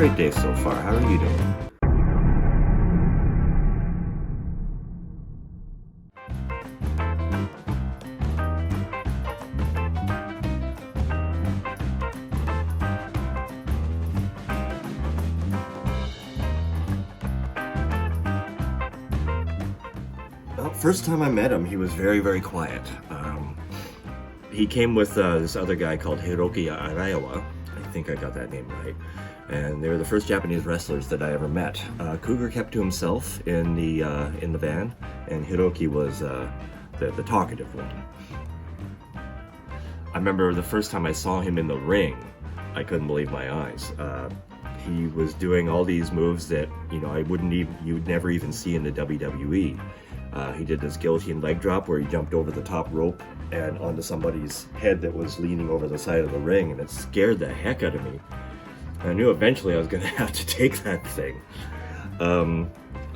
great day so far. How are you doing? Well, first time I met him, he was very, very quiet. He came with this other guy called Hiroki Araiwa. I think I got that name right. And they were the first Japanese wrestlers that I ever met. Cougar kept to himself in the van, and Hiroki was the talkative one. I remember the first time I saw him in the ring, I couldn't believe my eyes. He was doing all these moves that you'd never even see in the WWE. He did this guillotine leg drop where he jumped over the top rope and onto somebody's head that was leaning over the side of the ring, and it scared the heck out of me. I knew eventually I was going to have to take that thing.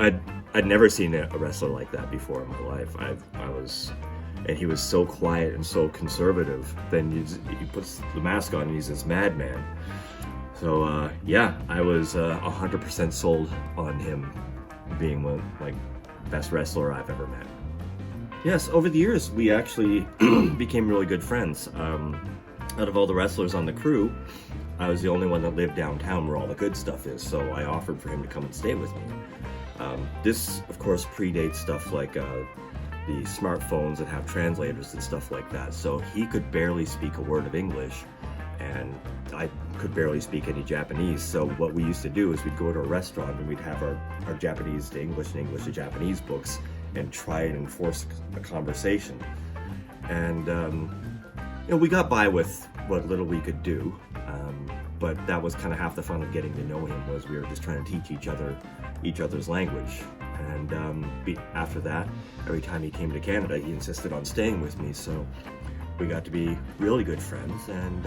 I'd never seen a wrestler like that before in my life. And he was so quiet and so conservative. Then he puts the mask on and he's this madman. So yeah, I was 100% sold on him being one like best wrestler I've ever met. Yes, over the years we actually became really good friends. Out of all the wrestlers on the crew, I was the only one that lived downtown where all the good stuff is, so I offered for him to come and stay with me. This, of course, predates stuff like the smartphones that have translators and stuff like that, so he could barely speak a word of English, and I could barely speak any Japanese. So what we used to do is we'd go to a restaurant and we'd have our Japanese to English and English to Japanese books and try and enforce a conversation. And we got by with what little we could do, but that was kind of half the fun of getting to know him, was we were just trying to teach each other's language. And after that, every time he came to Canada, he insisted on staying with me, so we got to be really good friends, and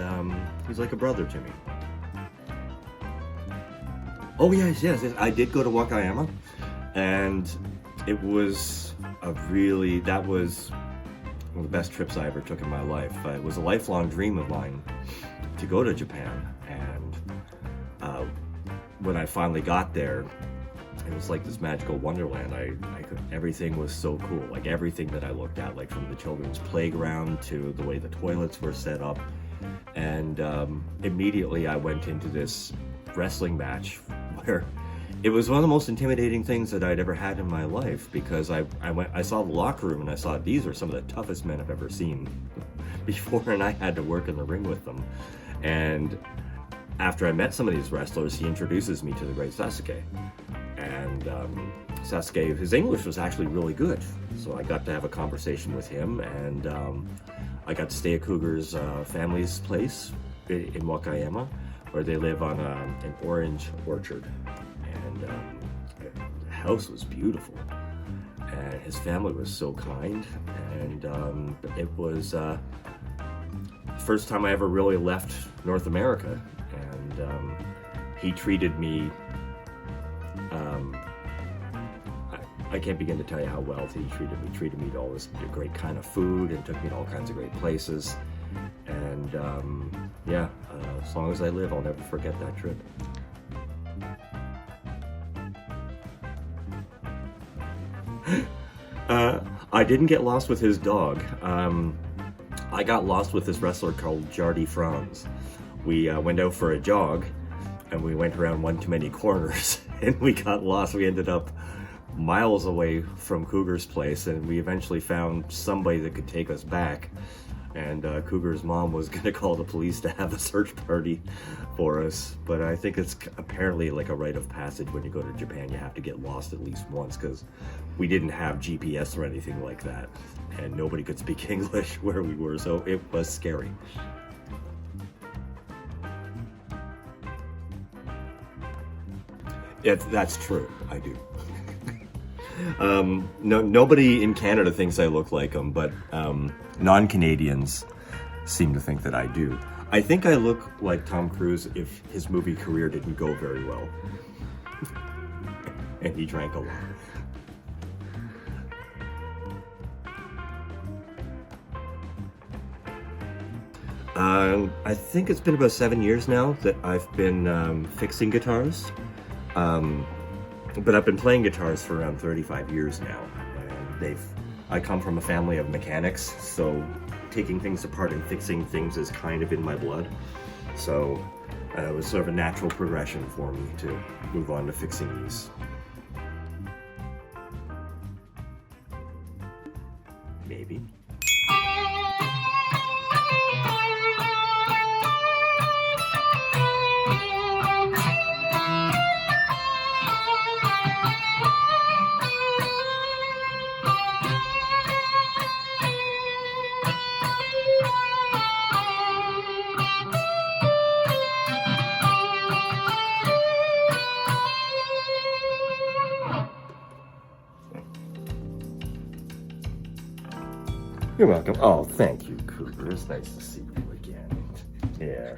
he's like a brother to me. Oh yes, I did go to Wakayama, and it was that was one of the best trips I ever took in my life. It was a lifelong dream of mine to go to Japan, and when I finally got there, it was like this magical wonderland. Everything was so cool. Like everything that I looked at, like from the children's playground to the way the toilets were set up. And immediately I went into this wrestling match where it was one of the most intimidating things that I'd ever had in my life, because I saw the locker room and I saw these are some of the toughest men I've ever seen before, and I had to work in the ring with them. And after I met some of these wrestlers, he introduces me to the great Sasuke. And Sasuke, his English was actually really good, so I got to have a conversation with him, and I got to stay at Cougar's family's place in Wakayama, where they live on an orange orchard, and the house was beautiful, and his family was so kind, and it was the first time I ever really left North America, and he treated me, I can't begin to tell you how well he treated me to all this great kind of food, and took me to all kinds of great places. And as long as I live, I'll never forget that trip. I didn't get lost with his dog. I got lost with this wrestler called Jardy Franz. We went out for a jog, and we went around one too many corners, and we got lost. We ended up miles away from Cougar's place, and we eventually found somebody that could take us back. And Cougar's mom was going to call the police to have a search party for us. But I think it's apparently like a rite of passage when you go to Japan. You have to get lost at least once, because we didn't have GPS or anything like that. And nobody could speak English where we were, so it was scary. That's true, I do. Nobody in Canada thinks I look like him, but non-Canadians seem to think that I do. I think I look like Tom Cruise if his movie career didn't go very well. And he drank a lot. I think it's been about 7 years now that I've been fixing guitars. But I've been playing guitars for around 35 years now. And I come from a family of mechanics, so taking things apart and fixing things is kind of in my blood. So it was sort of a natural progression for me to move on to fixing these. Maybe. You're welcome. Oh, thank you, Cooper. It's nice to see you again. Yeah.